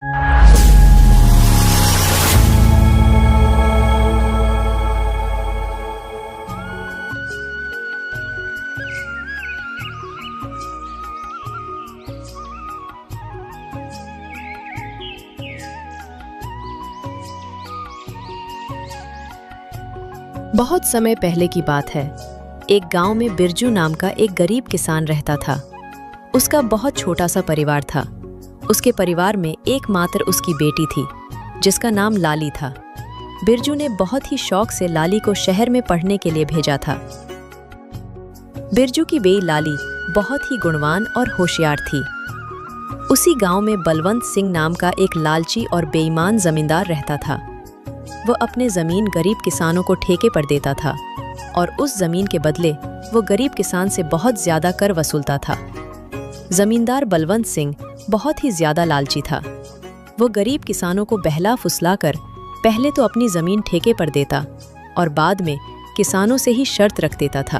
बहुत समय पहले की बात है। एक गांव में बिरजू नाम का एक गरीब किसान रहता था। उसका बहुत छोटा सा परिवार था। उसके परिवार में एकमात्र उसकी बेटी थी, जिसका नाम लाली था। बिरजू ने बहुत ही शौक से लाली को शहर में पढ़ने के लिए भेजा था। बिरजू की बेटी लाली बहुत ही गुणवान और होशियार थी। उसी गांव में बलवंत सिंह नाम का एक लालची और बेईमान जमींदार रहता था। वो अपने ज़मीन गरीब किसानों को ठेके पर देता था और उस ज़मीन के बदले वो गरीब किसान से बहुत ज़्यादा कर वसूलता था। ज़मींदार बलवंत सिंह बहुत ही ज़्यादा लालची था। वो गरीब किसानों को बहला फुसला कर पहले तो अपनी ज़मीन ठेके पर देता और बाद में किसानों से ही शर्त रख देता था।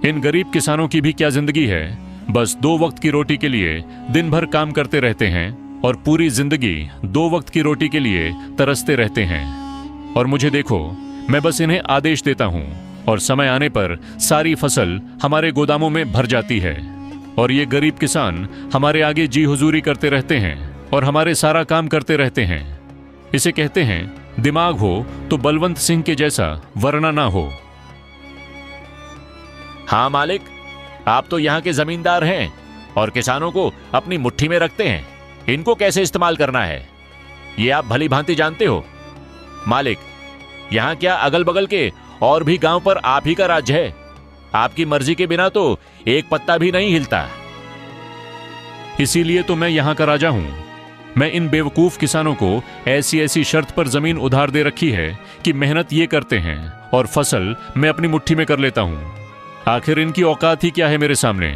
इन गरीब किसानों की भी क्या जिंदगी है। बस 2 वक्त की रोटी के लिए दिन भर काम करते रहते हैं और पूरी जिंदगी 2 वक्त की रोटी के लिए तरसते रहते हैं। और मुझे देखो, मैं बस इन्हें आदेश देता हूँ और समय आने पर सारी फसल हमारे गोदामों में भर जाती है और ये गरीब किसान हमारे आगे जी हुजूरी करते रहते हैं और हमारे सारा काम करते रहते हैं। इसे कहते हैं दिमाग हो तो बलवंत सिंह के जैसा, वरना ना हो। हाँ मालिक, आप तो यहाँ के जमींदार हैं और किसानों को अपनी मुट्ठी में रखते हैं। इनको कैसे इस्तेमाल करना है ये आप भली भांति जानते हो। मालिक, यहाँ क्या अगल बगल के और भी गांव पर आप ही का राज्य है। आपकी मर्जी के बिना तो एक पत्ता भी नहीं हिलता। इसीलिए तो मैं यहाँ का राजा हूँ। मैं इन बेवकूफ किसानों को ऐसी ऐसी शर्त पर जमीन उधार दे रखी है कि मेहनत ये करते हैं और फसल मैं अपनी मुट्ठी में कर लेता हूँ। आखिर इनकी औकात ही क्या है मेरे सामने।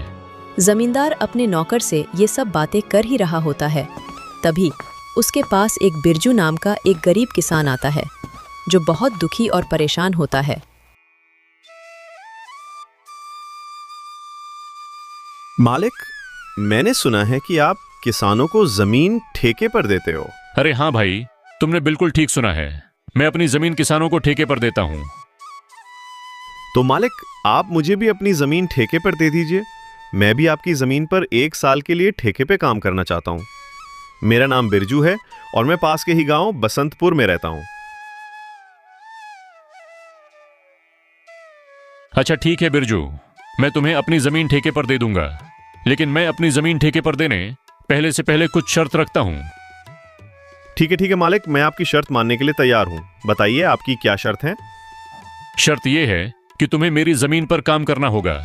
जमींदार अपने नौकर से ये सब बातें कर ही रहा होता है, तभी उसके पास एक बिरजू नाम का एक गरीब किसान आता है, जो बहुत दुखी और परेशान होता है। मालिक, मैंने सुना है कि आप किसानों को जमीन ठेके पर देते हो। अरे हाँ भाई, तुमने बिल्कुल ठीक सुना है। मैं अपनी जमीन किसानों को ठेके पर देता हूँ। तो मालिक, आप मुझे भी अपनी जमीन ठेके पर दे दीजिए। मैं भी आपकी जमीन पर 1 साल के लिए ठेके पे काम करना चाहता हूँ। मेरा नाम बिरजू है और मैं पास के ही गांव बसंतपुर में रहता हूँ। अच्छा ठीक है बिरजू, मैं तुम्हें अपनी जमीन ठेके पर दे दूंगा, लेकिन मैं अपनी जमीन ठेके पर देने पहले से पहले कुछ शर्त रखता हूँ। ठीक है मालिक, मैं आपकी शर्त मानने के लिए तैयार हूँ। बताइए आपकी क्या शर्त है। शर्त यह है कि तुम्हें मेरी जमीन पर काम करना होगा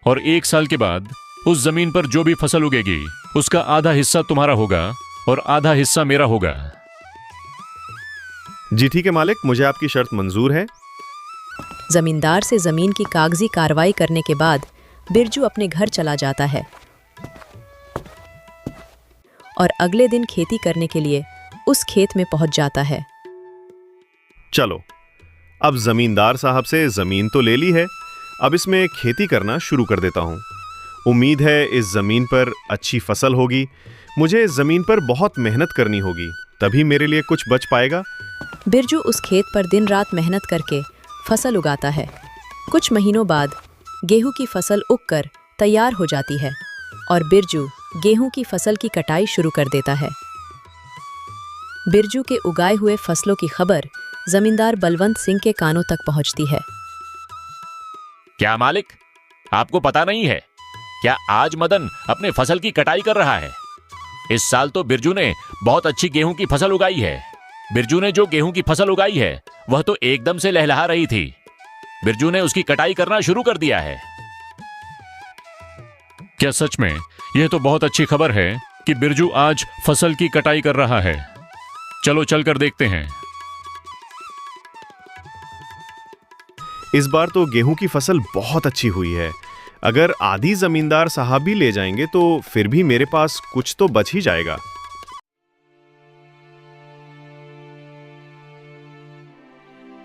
और 1 साल के बाद उस जमीन पर जो भी फसल उगेगी उसका आधा हिस्सा तुम्हारा होगा और आधा हिस्सा मेरा होगा। जी ठीक है मालिक, मुझे आपकी शर्त मंजूर है। जमींदार से जमीन की कागजी कार्रवाई करने के बाद बिरजू अपने घर चला जाता है और अगले दिन खेती करने के लिए उस खेत में पहुंच जाता है। चलो, अब जमींदार साहब से जमीन तो ले ली है, अब इसमें खेती करना शुरू कर देता हूँ। उम्मीद है इस जमीन पर अच्छी फसल होगी। मुझे इस जमीन पर बहुत मेहनत करनी होगी, तभी मेरे लिए कुछ बच पाएगा। बिरजू उस खेत पर दिन रात मेहनत करके फसल उगाता है। कुछ महीनों बाद गेहूं की फसल उगकर तैयार हो जाती है और बिरजू गेहूं की फसल की कटाई शुरू कर देता है। बिरजू के उगाए हुए फसलों की खबर जमींदार बलवंत सिंह के कानों तक पहुंचती है। क्या मालिक, आपको पता नहीं है क्या आज मदन अपने फसल की कटाई कर रहा है। इस साल तो बिरजू ने बहुत अच्छी गेहूं की फसल उगाई है। बिरजू ने जो गेहूं की फसल उगाई है वह तो एकदम से लहलहा रही थी। बिरजू ने उसकी कटाई करना शुरू कर दिया है। क्या सच में? यह तो बहुत अच्छी खबर है कि बिरजू आज फसल की कटाई कर रहा है। चलो चलकर देखते हैं। इस बार तो गेहूं की फसल बहुत अच्छी हुई है। अगर आधी जमींदार साहब भी ले जाएंगे तो फिर भी मेरे पास कुछ तो बच ही जाएगा।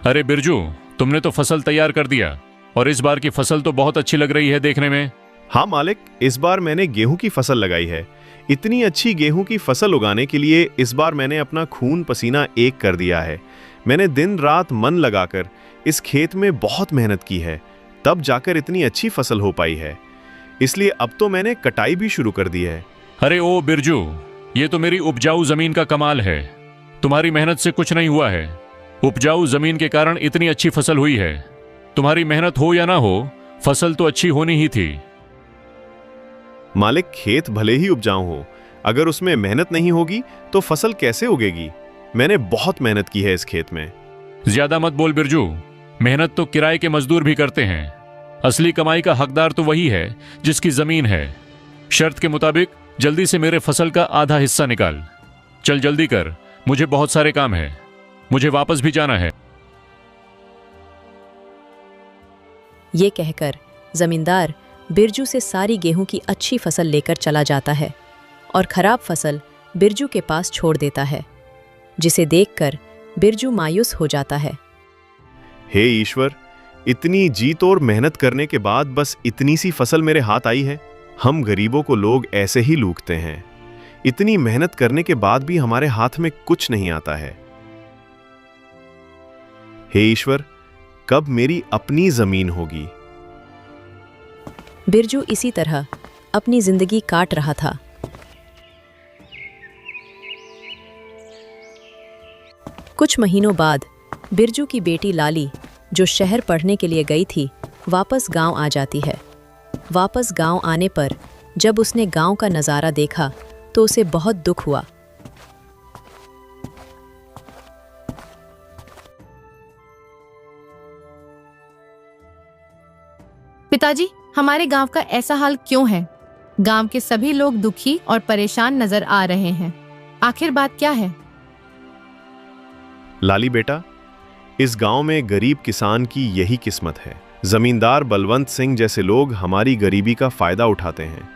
अरे बिरजू, तुमने तो फसल तैयार कर दिया और इस बार की फसल तो बहुत अच्छी लग रही है देखने में। हाँ मालिक, इस बार मैंने गेहूं की फसल लगाई है। इतनी अच्छी गेहूं की फसल उगाने के लिए इस बार मैंने अपना खून पसीना एक कर दिया है। मैंने दिन रात मन लगाकर इस खेत में बहुत मेहनत की है, तब जाकर इतनी अच्छी फसल हो पाई है। इसलिए अब तो मैंने कटाई भी शुरू कर दी है। अरे ओ बिरजू, ये तो मेरी उपजाऊ जमीन का कमाल है। तुम्हारी मेहनत से कुछ नहीं हुआ है। उपजाऊ जमीन के कारण इतनी अच्छी फसल हुई है। तुम्हारी मेहनत हो या ना हो, फसल तो अच्छी होनी ही थी। मालिक, खेत भले ही उपजाऊ हो, अगर उसमें मेहनत नहीं होगी तो फसल कैसे उगेगी? मैंने बहुत मेहनत की है इस खेत में। ज्यादा मत बोल बिरजू, मेहनत तो किराए के मजदूर भी करते हैं। असली कमाई का हकदार तो वही है जिसकी जमीन है। शर्त के मुताबिक जल्दी से मेरे फसल का आधा हिस्सा निकाल। चल जल्दी कर, मुझे बहुत सारे काम है, मुझे वापस भी जाना है। ये कहकर जमींदार बिरजू से सारी गेहूं की अच्छी फसल लेकर चला जाता है और खराब फसल बिरजू के पास छोड़ देता है, जिसे देखकर बिरजू मायूस हो जाता है। हे ईश्वर, इतनी जी तोड़ मेहनत करने के बाद बस इतनी सी फसल मेरे हाथ आई है। हम गरीबों को लोग ऐसे ही लूटते हैं। इतनी मेहनत करने के बाद भी हमारे हाथ में कुछ नहीं आता है। हे ईश्वर, कब मेरी अपनी जमीन होगी? बिरजू इसी तरह अपनी जिंदगी काट रहा था। कुछ महीनों बाद बिरजू की बेटी लाली, जो शहर पढ़ने के लिए गई थी, वापस गांव आ जाती है। वापस गांव आने पर जब उसने गांव का नज़ारा देखा तो उसे बहुत दुख हुआ। पिताजी, हमारे गांव का ऐसा हाल क्यों है? गांव के सभी लोग दुखी और परेशान नजर आ रहे हैं। आखिर बात क्या है? लाली बेटा, इस गांव में गरीब किसान की यही किस्मत है। जमींदार बलवंत सिंह जैसे लोग हमारी गरीबी का फायदा उठाते हैं।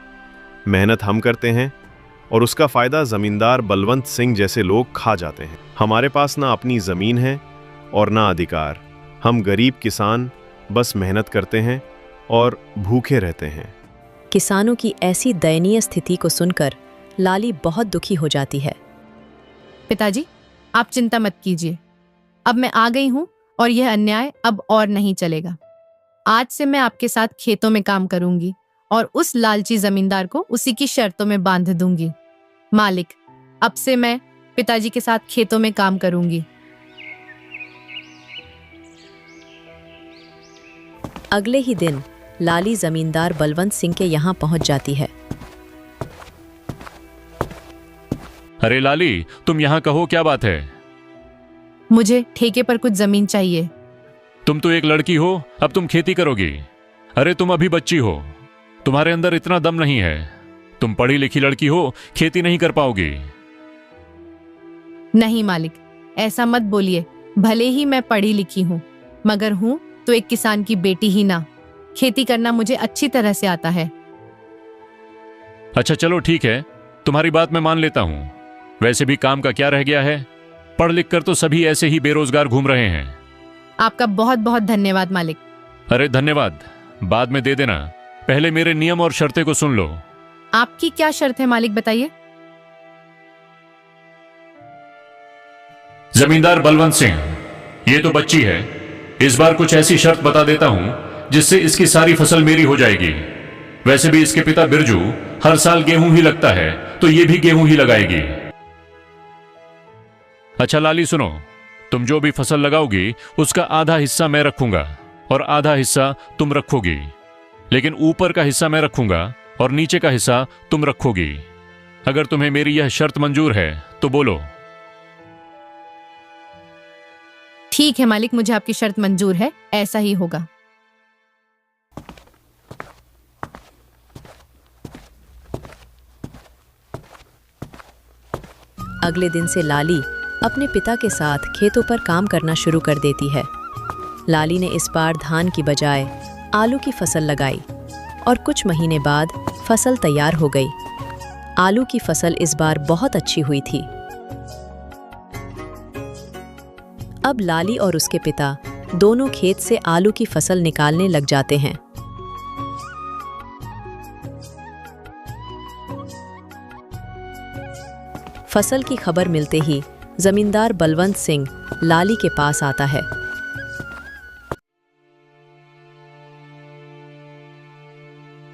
मेहनत हम करते हैं और उसका फायदा जमींदार बलवंत सिंह जैसे लोग खा जाते हैं। हमारे पास ना अपनी जमीन है और ना अधिकार। हम गरीब किसान बस मेहनत करते हैं और भूखे रहते हैं। किसानों की ऐसी दयनीय स्थिति को सुनकर लाली बहुत दुखी हो जाती है। पिताजी, आप चिंता मत कीजिए। अब मैं आ गई हूँ और यह अन्याय अब और नहीं चलेगा। आज से मैं आपके साथ खेतों में काम करूंगी और उस लालची जमींदार को उसी की शर्तों में बांध दूंगी। मालिक, अब से मैं पिताजी के साथ खेतों में काम करूंगी। अगले ही दिन लाली जमींदार बलवंत सिंह के यहाँ पहुंच जाती है। अरे लाली, तुम यहाँ कहो, क्या बात है? मुझे ठेके पर कुछ जमीन चाहिए। तुम तो एक लड़की हो, अब तुम खेती करोगी? अरे तुम अभी बच्ची हो, तुम्हारे अंदर इतना दम नहीं है। तुम पढ़ी लिखी लड़की हो, खेती नहीं कर पाओगी। नहीं मालिक, ऐसा मत बोलिए। भले ही मैं पढ़ी लिखी हूँ, मगर हूँ तो एक किसान की बेटी ही ना। खेती करना मुझे अच्छी तरह से आता है। अच्छा चलो ठीक है, तुम्हारी बात मैं मान लेता हूँ। वैसे भी काम का क्या रह गया है? पढ़ लिख कर तो सभी ऐसे ही बेरोजगार घूम रहे हैं। आपका बहुत बहुत धन्यवाद मालिक। अरे धन्यवाद बाद में दे देना, पहले मेरे नियम और शर्तें को सुन लो। आपकी क्या शर्त है मालिक, बताइए। जमींदार बलवंत सिंह, ये तो बच्ची है। इस बार कुछ ऐसी शर्त बता देता हूं जिससे इसकी सारी फसल मेरी हो जाएगी। वैसे भी इसके पिता बिरजू हर साल गेहूं ही लगता है, तो ये भी गेहूं ही लगाएगी। अच्छा लाली सुनो, तुम जो भी फसल लगाओगी उसका आधा हिस्सा मैं रखूंगा और आधा हिस्सा तुम रखोगी। लेकिन ऊपर का हिस्सा मैं रखूंगा और नीचे का हिस्सा तुम रखोगी। अगर तुम्हें मेरी यह शर्त मंजूर है तो बोलो। ठीक है मालिक, मुझे आपकी शर्त मंजूर है, ऐसा ही होगा। अगले दिन से लाली अपने पिता के साथ खेतों पर काम करना शुरू कर देती है। लाली ने इस बार धान की बजाय आलू की फसल लगाई और कुछ महीने बाद फसल तैयार हो गई। आलू की फसल इस बार बहुत अच्छी हुई थी। अब लाली और उसके पिता दोनों खेत से आलू की फसल निकालने लग जाते हैं। फसल की खबर मिलते ही जमींदार बलवंत सिंह लाली के पास आता है।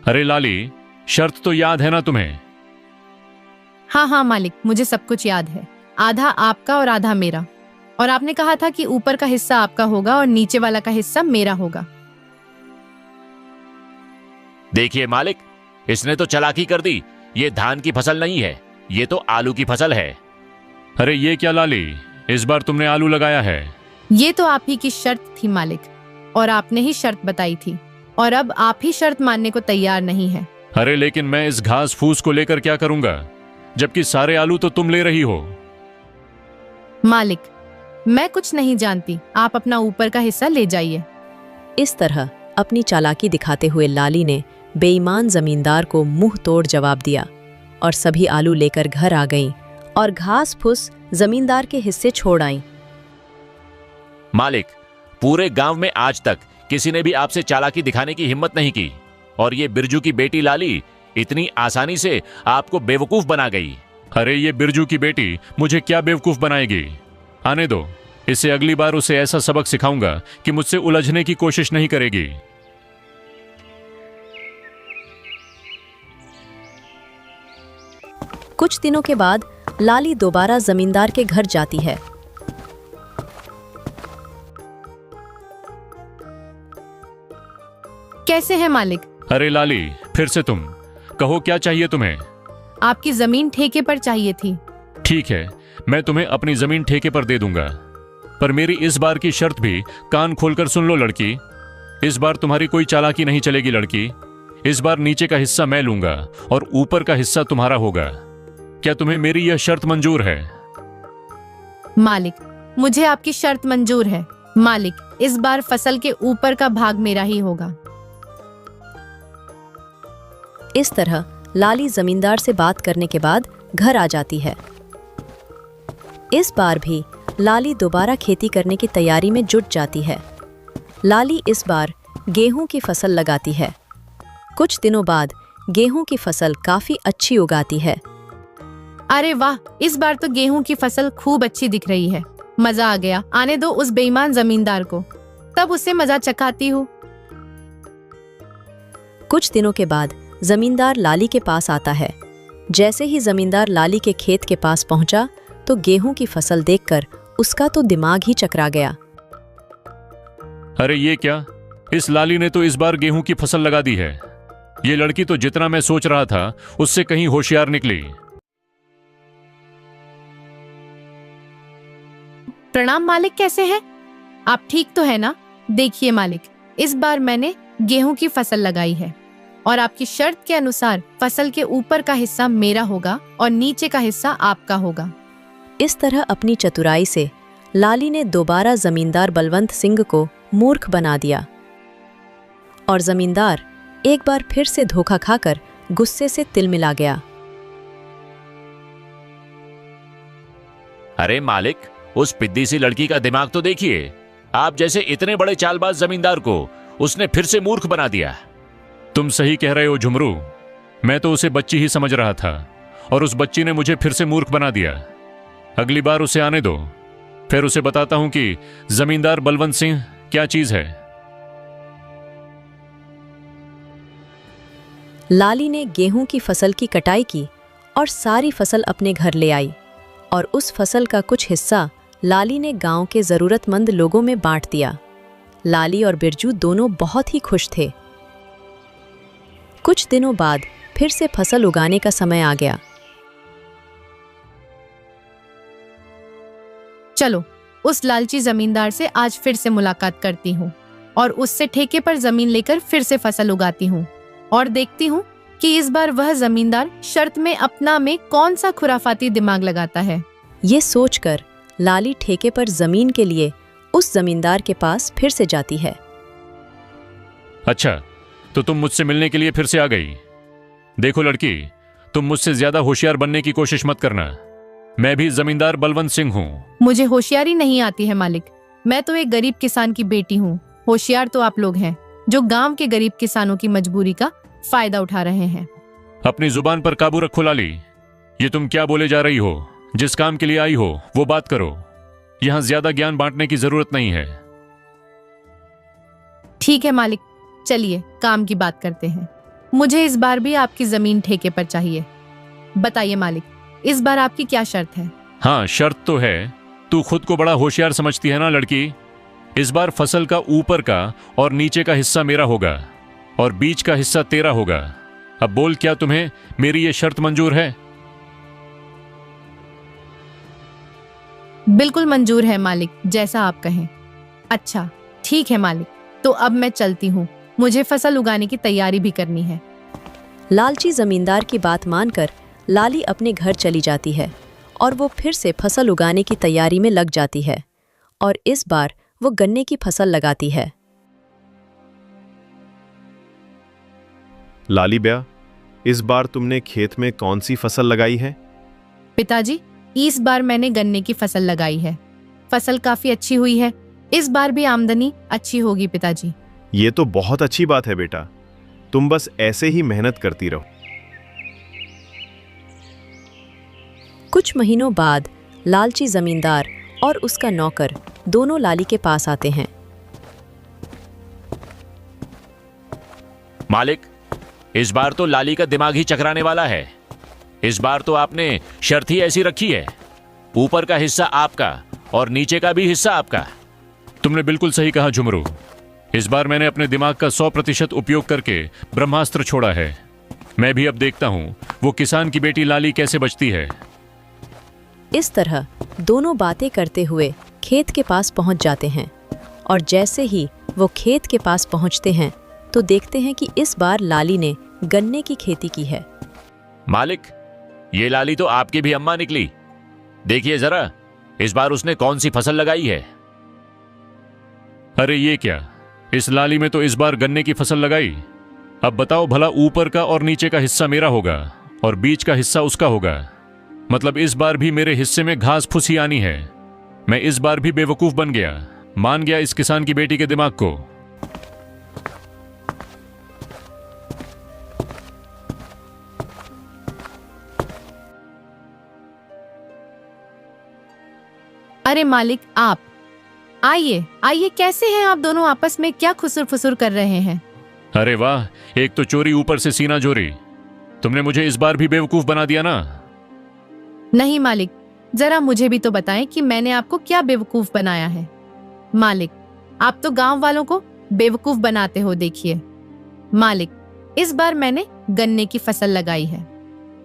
अरे लाली, शर्त तो याद है ना तुम्हें? हाँ हाँ मालिक, मुझे सब कुछ याद है। आधा आपका और आधा मेरा। और आपने कहा था कि ऊपर का हिस्सा आपका होगा और नीचे वाला का हिस्सा मेरा होगा। देखिए मालिक, इसने तो चालाकी कर दी। ये धान की फसल नहीं है, ये तो आलू की फसल है। अरे ये क्या लाली, इस बार तुमने आलू लगाया है? ये तो आप ही की शर्त थी मालिक, और आपने ही शर्त बताई थी, और अब आप ही शर्त मानने को तैयार नहीं है। अरे लेकिन मैं इस घास फूस को लेकर क्या करूंगा, जबकि सारे आलू तो तुम ले रही हो। मालिक, मैं कुछ नहीं जानती, आप अपना ऊपर का हिस्सा ले जाइए। इस तरह अपनी चालाकी दिखाते हुए लाली ने बेईमान जमींदार को मुंह तोड़ जवाब दिया और सभी आलू लेकर घर आ गईं और घास फूस जमींदार के हिस्से छोड़ आईं। मालिक, पूरे गांव में आज तक किसी ने भी आपसे चालाकी दिखाने की हिम्मत नहीं की, और ये बिरजू की बेटी लाली इतनी आसानी से आपको बेवकूफ बना गई। अरे ये बिरजू की बेटी मुझे क्या बेवकूफ बनाएगी? आने दो, इसे अगली बार उसे ऐसा सबक सिखाऊंगा कि मुझसे उलझने की कोशिश नहीं करेगी। कुछ दिनों के बाद लाली दोबारा जमींदार के घर जाती है। कैसे हैं मालिक? अरे लाली, फिर से तुम कहो, क्या चाहिए तुम्हें? आपकी जमीन ठेके पर चाहिए थी। ठीक है, मैं तुम्हें अपनी जमीन ठेके पर दे दूंगा, पर मेरी इस बार की शर्त भी कान खोलकर सुन लो लड़की। इस बार तुम्हारी कोई चालाकी नहीं चलेगी लड़की। इस बार नीचे का हिस्सा मैं लूंगा और ऊपर का हिस्सा तुम्हारा होगा। क्या तुम्हें मेरी यह शर्त मंजूर है? मालिक, मुझे आपकी शर्त मंजूर है। मालिक, इस बार फसल के ऊपर का भाग मेरा ही होगा। इस तरह लाली जमींदार से बात करने के बाद घर आ जाती है। इस बार भी लाली दोबारा खेती करने की तैयारी में जुट जाती है। लाली इस बार गेहूं की फसल लगाती है। कुछ दिनों बाद गेहूं की फसल काफी अच्छी उगाती है। अरे वाह, इस बार तो गेहूं की फसल खूब अच्छी दिख रही है। मजा आ गया। आने दो उस बेईमान जमींदार को, तब उसे मजा चखाती हूँ। कुछ दिनों के बाद जमींदार लाली के पास आता है। जैसे ही जमींदार लाली के खेत के पास पहुंचा तो गेहूं की फसल देखकर उसका तो दिमाग ही चकरा गया। अरे ये क्या, इस लाली ने तो इस बार गेहूं की फसल लगा दी है। ये लड़की तो जितना मैं सोच रहा था उससे कहीं होशियार निकली। प्रणाम मालिक, कैसे हैं आप? ठीक तो है ना? देखिए मालिक, इस बार मैंने गेहूं की फसल लगाई है और आपकी शर्त के अनुसार फसल के ऊपर का हिस्सा मेरा होगा और नीचे का हिस्सा आपका होगा। इस तरह अपनी चतुराई से लाली ने दोबारा जमींदार बलवंत सिंह को मूर्ख बना दिया और जमींदार एक बार फिर से धोखा खाकर गुस्से से तिलमिला गया। अरे मालिक, उस पिद्दी सी लड़की का दिमाग तो देखिए। आप जैसे इतने बड़े चालबाज जमींदार को उसने फिर से मूर्ख बना दिया। तुम सही कह रहे हो झुमरू, मैं तो उसे बच्ची ही समझ रहा था और उस बच्ची ने मुझे फिर से मूर्ख बना दिया। अगली बार उसे आने दो, फिर उसे बताता हूं कि जमींदार बलवंत सिंह क्या चीज है। लाली ने गेहूं की फसल की कटाई की और सारी फसल अपने घर ले आई और उस फसल का कुछ हिस्सा लाली ने गांव के जरूरतमंद लोगों में बांट दिया। लाली और बिरजू दोनों बहुत ही खुश थे। कुछ दिनों बाद फिर से फसल उगाने का समय आ गया। चलो, उस लालची जमींदार से आज फिर से मुलाकात करती हूँ और उससे ठेके पर जमीन लेकर फिर से फसल उगाती हूँ और देखती हूँ कि इस बार वह जमींदार शर्त में अपना में कौन सा खुराफाती दिमाग लगाता है। ये सोचकर लाली ठेके पर जमीन के लिए उस जमींदार के पास फिर से जाती है। अच्छा, तो तुम मुझसे मिलने के लिए फिर से आ गई। देखो लड़की, तुम मुझसे ज्यादा होशियार बनने की कोशिश मत करना। मैं भी जमींदार बलवंत सिंह हूँ। मुझे होशियारी नहीं आती है मालिक। मैं तो एक गरीब किसान की बेटी हूँ। होशियार तो आप लोग हैं जो गांव के गरीब किसानों की मजबूरी का फायदा उठा रहे हैं। अपनी जुबान पर काबू रखो लाली। ये तुम क्या बोले जा रही हो? जिस काम के लिए आई हो वो बात करो। यहां ज्यादा ज्ञान बांटने की जरूरत नहीं है। ठीक है मालिक, चलिए काम की बात करते हैं। मुझे इस बार भी आपकी जमीन ठेके पर चाहिए। बताइए मालिक, इस बार आपकी क्या शर्त है? हाँ, शर्त तो है। तू खुद को बड़ा होशियार समझती है ना लड़की। इस बार फसल का ऊपर का और नीचे का हिस्सा मेरा होगा और बीच का हिस्सा तेरा होगा। अब बोल, क्या तुम्हें मेरी ये शर्त मंजूर है? बिल्कुल मंजूर है मालिक, जैसा आप कहें। अच्छा ठीक है मालिक, तो अब मैं चलती हूँ, मुझे फसल उगाने की तैयारी भी करनी है। लालची जमींदार की बात मानकर लाली अपने घर चली जाती है और वो फिर से फसल उगाने की तैयारी में लग जाती है और इस बार वो गन्ने की फसल लगाती है। लाली ब्या, इस बार तुमने खेत में कौन सी फसल लगाई है? पिताजी, इस बार मैंने गन्ने की फसल लगाई है। फसल काफी अच्छी हुई है। इस बार भी आमदनी अच्छी होगी पिताजी। ये तो बहुत अच्छी बात है बेटा, तुम बस ऐसे ही मेहनत करती रहो। कुछ महीनों बाद लालची जमींदार और उसका नौकर दोनों लाली के पास आते हैं। मालिक, इस बार तो लाली का दिमाग ही चकराने वाला है। इस बार तो आपने शर्त ही ऐसी रखी है, ऊपर का हिस्सा आपका और नीचे का भी हिस्सा आपका। तुमने बिल्कुल सही कहा झुमरू। इस बार मैंने अपने दिमाग का 100% उपयोग करके ब्रह्मास्त्र छोड़ा है। मैं भी अब देखता हूं वो किसान की बेटी लाली कैसे बचती है। इस तरह दोनों बातें करते हुए खेत के पास पहुंच जाते हैं और जैसे ही वो खेत के पास पहुंचते हैं तो देखते हैं कि इस बार लाली ने गन्ने की खेती की है। मालिक, ये लाली तो आपकी भी अम्मा निकली। देखिए जरा, इस बार उसने कौन सी फसल लगाई है। अरे ये क्या, इस लाली में तो इस बार गन्ने की फसल लगाई। अब बताओ भला, ऊपर का और नीचे का हिस्सा मेरा होगा और बीच का हिस्सा उसका होगा। मतलब इस बार भी मेरे हिस्से में घास फूसी आनी है। मैं इस बार भी बेवकूफ बन गया, मान गया इस किसान की बेटी के दिमाग को। अरे मालिक, आप आइए आइए, कैसे हैं आप दोनों? आपस में क्या खुसुर फुसुर कर रहे हैं? अरे वाह, एक तो चोरी ऊपर से सीना जोरी। तुमने मुझे इस बार भी बेवकूफ बना दिया ना। नहीं मालिक, जरा मुझे भी तो बताएं कि मैंने आपको क्या बेवकूफ बनाया है। मालिक, आप तो गांव वालों को बेवकूफ बनाते हो। देखिए मालिक, इस बार मैंने गन्ने की फसल लगाई है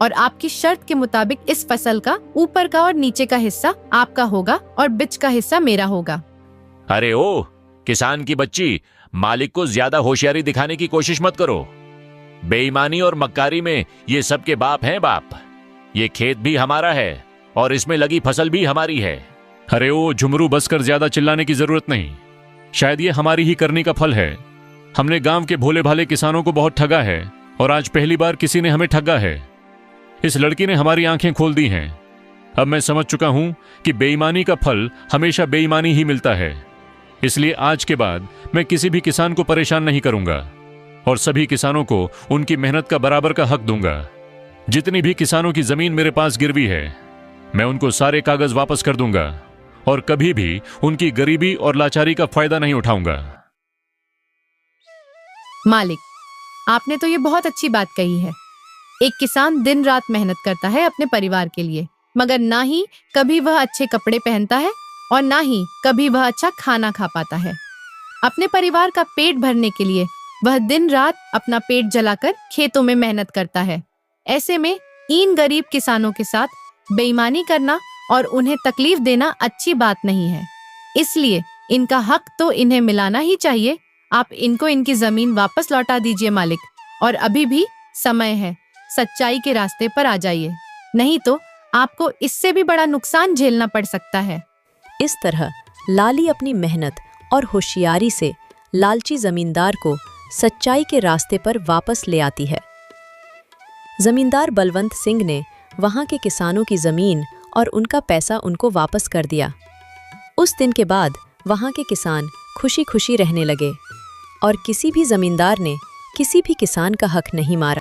और आपकी शर्त के मुताबिक इस फसल का ऊपर का और नीचे का हिस्सा आपका होगा और बीच का हिस्सा मेरा होगा। अरे ओ किसान की बच्ची, मालिक को ज्यादा होशियारी दिखाने की कोशिश मत करो। बेईमानी और मक्कारी में ये सबके बाप हैं बाप। ये खेत भी हमारा है और इसमें लगी फसल भी हमारी है। अरे ओ झुमरू, बस कर, ज्यादा चिल्लाने की जरूरत नहीं। शायद ये हमारी ही करनी का फल है। हमने गांव के भोले भाले किसानों को बहुत ठगा है और आज पहली बार किसी ने हमें ठगा है। इस लड़की ने हमारी आंखें खोल दी हैं। अब मैं समझ चुका हूं कि बेईमानी का फल हमेशा बेईमानी ही मिलता है। इसलिए आज के बाद मैं किसी भी किसान को परेशान नहीं करूंगा और सभी किसानों को उनकी मेहनत का बराबर का हक दूंगा। जितनी भी किसानों की जमीन मेरे पास गिरवी है, मैं उनको सारे कागज वापस कर दूंगा और कभी भी उनकी गरीबी और लाचारी का फायदा नहीं उठाऊंगा। मालिक, आपने तो ये बहुत अच्छी बात कही है। एक किसान दिन रात मेहनत करता है अपने परिवार के लिए, मगर ना ही कभी वह अच्छे कपड़े पहनता है और ना ही कभी वह अच्छा खाना खा पाता है। अपने परिवार का पेट भरने के लिए वह दिन रात अपना पेट जलाकर खेतों में मेहनत करता है। ऐसे में इन गरीब किसानों के साथ बेईमानी करना और उन्हें तकलीफ देना अच्छी बात नहीं है। इसलिए इनका हक तो इन्हें मिलाना ही चाहिए। आप इनको इनकी जमीन वापस लौटा दीजिए मालिक, और अभी भी समय है, सच्चाई के रास्ते पर आ जाइए, नहीं तो आपको इससे भी बड़ा नुकसान झेलना पड़ सकता है। इस तरह लाली अपनी मेहनत और होशियारी से लालची जमींदार को सच्चाई के रास्ते पर वापस ले आती है। जमींदार बलवंत सिंह ने वहां के किसानों की जमीन और उनका पैसा उनको वापस कर दिया। उस दिन के बाद वहां के किसान खुशी खुशी रहने लगे और किसी भी जमींदार ने किसी भी किसान का हक नहीं मारा।